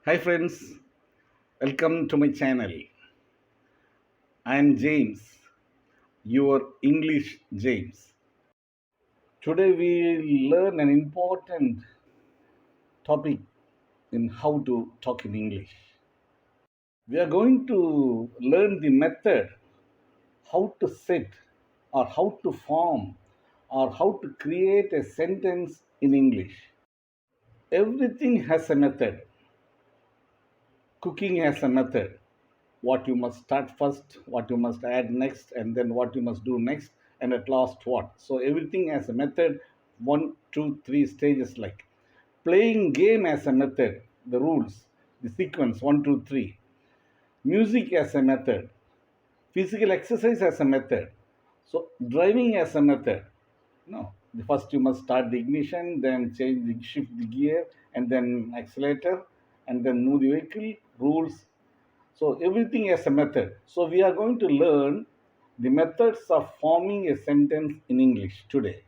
Hi friends, welcome to my channel. I am James, your English James. Today we will learn an important topic in how to talk in English. We are going to learn the method how to set or how to form or how to create a sentence in English. Everything has a method. Cooking has a method. What you must start first, what you must add next, and then what you must do next, and at last what. So everything has a method, one, two, three stages like. Playing game as a method, the rules, the sequence, one, two, three. Music as a method. Physical exercise as a method. So driving as a method. No. The first you must start the ignition, then shift the gear, and then accelerator, and then move the vehicle, rules. So everything has a method. So we are going to learn the methods of forming a sentence in English today.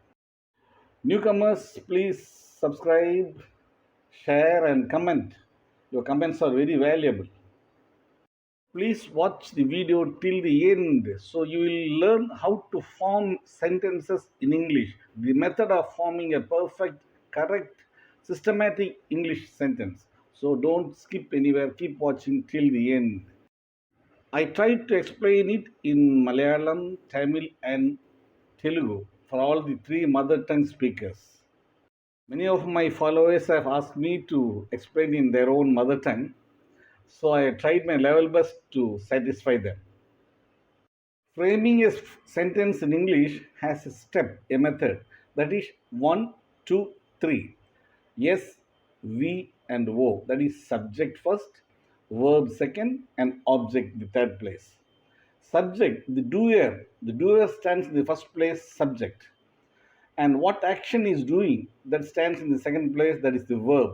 Newcomers, please subscribe, share, and comment. Your comments are very valuable. Please watch the video till the end so you will learn how to form sentences in English. The method of forming a perfect, correct, systematic English sentence. So don't skip anywhere, keep watching till the end. I tried to explain it in Malayalam, Tamil, and Telugu for all the three mother tongue speakers. Many of my followers have asked me to explain in their own mother tongue, so I tried my level best to satisfy them. Framing a sentence in English has a step, a method that is 1, 2, 3. Yes, we, and O. That is subject first, verb second, and object the third place. Subject, the doer. The doer stands in the first place, subject. And what action is doing, that stands in the second place, that is the verb.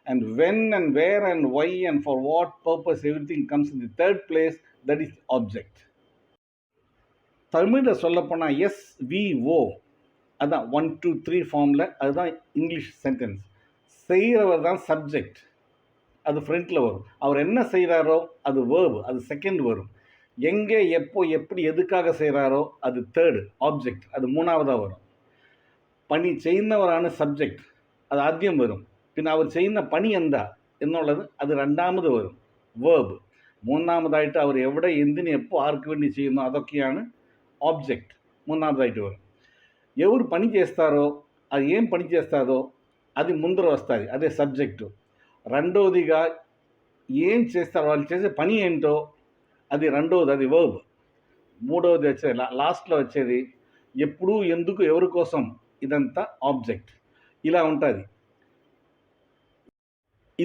And when and where and why and for what purpose everything comes in the third place, that is object. தமிழில் சொல்லப்போனால் S we ஓ அதான் 1 2 3 ஃபார்மில் அதுதான் English sentence. செய்கிறவர் தான் subject, அது ஃப்ரண்ட்டில் வரும். அவர் என்ன செய்கிறாரோ அது வேர்பு, அது செகண்ட் வரும். எங்கே, எப்போ, எப்படி, எதுக்காக செய்கிறாரோ அது தேர்டு, ஆப்ஜெக்ட், அது மூணாவதாக வரும். പണി ചെയ്യുന്നവരാണ് സബ്ജക്റ്റ്, അത് ആദ്യം വരും. പിന്നെ അവർ ചെയ്യുന്ന പണി എന്താ എന്നുള്ളത് അത് രണ്ടാമത് വരും, വേർബ്. മൂന്നാമതായിട്ട് അവർ എവിടെ, എന്തിന്, എപ്പോൾ, ആർക്ക് വേണ്ടി ചെയ്യുന്നു అదొക്കെയാണ് ఆబ్జెక్ట్, మూడవదాయిட்டு వரும். ఎవరు పని చేస్తారో, అది ఏం పని చేస్తారో అది ముందర వస్తుంది, అదే సబ్జెక్టు. రెండవదిగా ఏం చేస్తారో, వాళ్ళు చేసే పని ఏంటో అది రెండవది, అది వర్బ్. మూడవది వచ్చేది లాస్ట్లో వచ్చేది ఎప్పుడు, ఎందుకు, ఎవరి కోసం, ఇదంతా ఆబ్జెక్ట్. ఇలా ఉంటుంది.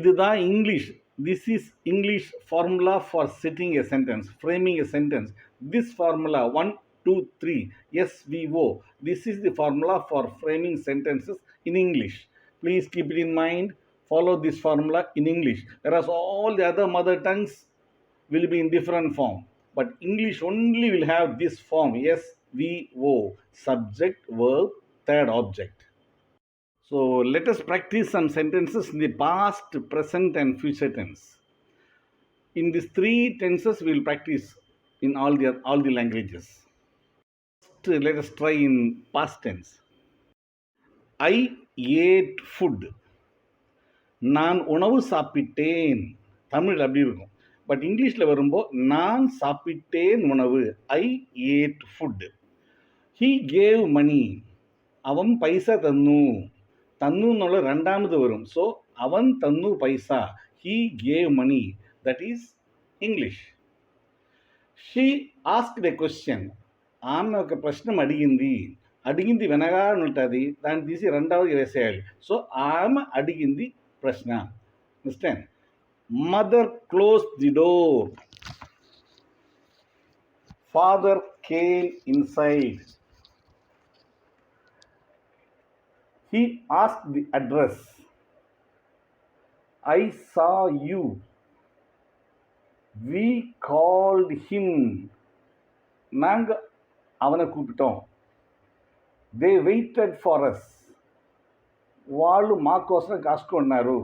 இதுதான் English. This is English formula for setting a sentence, framing a sentence. This formula 1 2 3 SVO. This is the formula for framing sentences in English. Please keep it in mind. Follow this formula in English. Whereas all the other mother tongues will be in different form, but English only will have this form, SVO, subject, verb, third object. So let us practice some sentences in the past, present, and future tense. In these three tenses, we will practice in all the languages. First, let us try in past tense. I ate food. நான் உணவு சாப்பிட்டேன். தமிழ் அப்படி இருக்கும். But இங்கிலீஷில் வரும்போது நான் சாப்பிட்டேன் உணவு. I ate food. He gave money. அவன் பைசா தന്നു. தன்னுன்னுள்ள ரெண்டாமது வரும். ஸோ அவன் தன்னு பைசா. He gave money. That is English. She asked a question. ఆమె ఒక ప్రశ్న అడిగింది. అడిగింది వెనగా ఉంటుంది, దాన్ని తీసి రెండవది వేసేయాలి. సో ఆమె అడిగింది ప్రశ్న. Understand? Mother close the door. Father came inside. He asked the address. I saw you. We called him. நாங்கள் அவனை கூப்பிட்டோம். They waited for us. వాళ్ళు మా కోసం కాసుకున్నారు.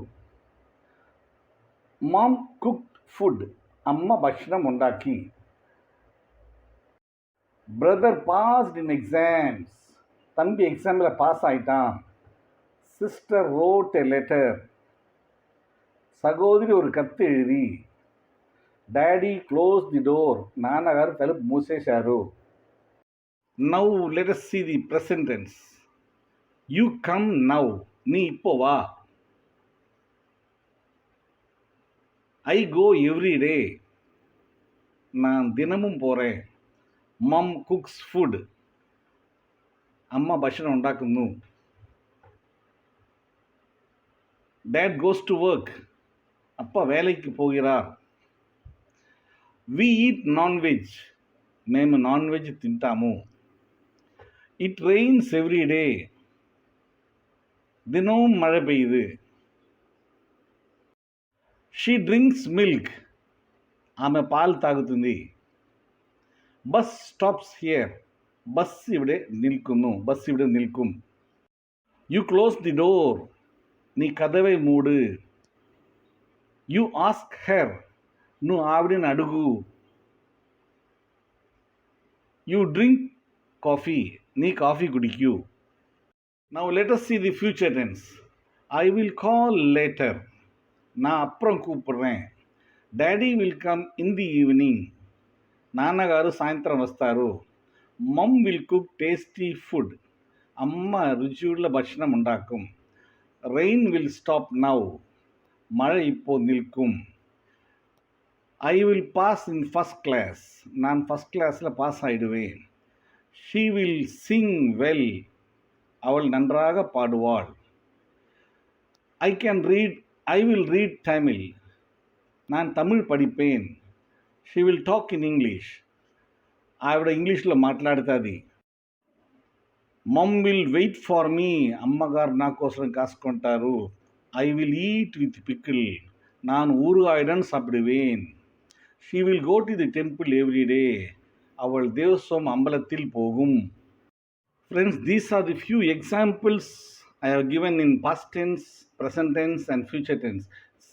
Mom cooked food. Amma ഭക്ഷണം ഉണ്ടാക്കി. Brother passed in exams. தம்பி எக்ஸாமில் பாஸ் ஆயிட்டான். Sister wrote a letter. சகோதரி ஒரு கத்து எழுதி. Daddy closed the door. నాన్నగారు తలుపు మూసేశారు. Now let us see the present tense. You come now. நீ இப்போ வா. I go every day. நான் தினமும் போகிறேன். Mom cooks food. அம்மா ഭക്ഷണം ഉണ്ടാക്കുന്നു. Dad goes to work. அப்பா வேலைக்கு போகிறார். We eat non-veg. మేము నాన్ వెజ్ తింటాము. It rains every day. தினமும் மழை பெய்யுது. She drinks milk. ఆమె పాలు తాగుతుంది. Bus stops here. బస్ ഇവിടെ నిల్ക്കുന്നു. బస్ ഇവിടെ നിൽക്കും. You close the door. నీ కదవై మూడు. You ask her. నువ్వు ఆవిడని అడుగు. You drink coffee. నీ coffee కుడికు. Now let us see the future tense. I will call later. நான் அப்புறம் கூப்பிடுறேன். Daddy will come in the evening. నాన్నగారు సాయంత్రం వస్తారు. Mom will cook tasty food. అమ్మ రుచిയുള്ള ഭക്ഷണം ഉണ്ടാക്കും. Rain will stop now. மழை இப்போ நிற்கும். I will pass in first class. நான் ஃபர்ஸ்ட் கிளாஸில் பாஸ் ஆயிடுவேன். She will sing well. அவள் நன்றாக பாடுவாள். I will read Tamil. நான் தமிழ் படிப்பேன். She will talk in English. ఆవిడ ఇంగ్లీష్లో మాట్లాడుతుంది. Mom will wait for me. అమ్మగారు నా కోసం కాసుకుంటారు. I will eat with pickle. நான் ஊறுகாயுடன் சாப்பிடுவேன். She will go to the temple every day. அவள் தேவசம் அம்பலத்தில் போகும். Friends, these are the few examples I have given in past tense, present tense, and future tense.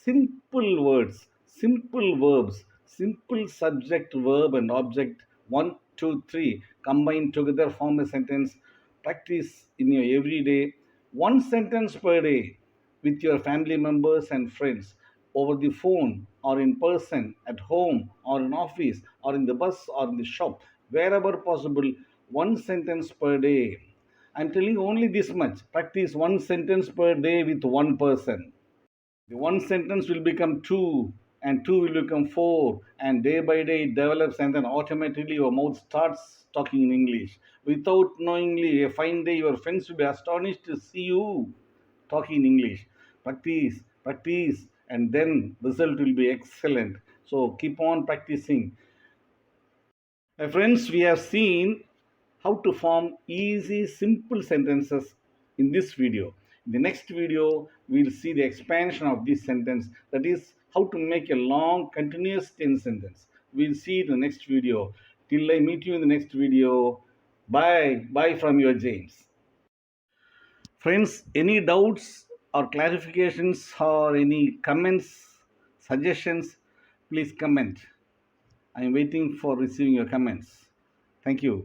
Simple words, simple verbs, simple subject, verb, and object. 1, 2, 3 combined together form a sentence. Practice in your everyday. One sentence per day with your family members and friends, over the phone or in person, at home or in office or in the bus or in the shop, wherever possible. One sentence per day. I'm telling you only this much. Practice one sentence per day with one person. The one sentence will become two, and two will become four, and day by day it develops, and then automatically your mouth starts talking in English. Without knowingly, a fine day your friends will be astonished to see you talking in English. Practice, practice, and then result will be excellent. So keep on practicing. My friends, we have seen how to form easy, simple sentences in this video. In the next video, we'll see the expansion of this sentence. That is, how to make a long, continuous tense sentence. We'll see it in the next video. Till I meet you in the next video. Bye. Bye from your James. Friends, any doubts or clarifications or any comments, suggestions, please comment. I'm waiting for receiving your comments. Thank you.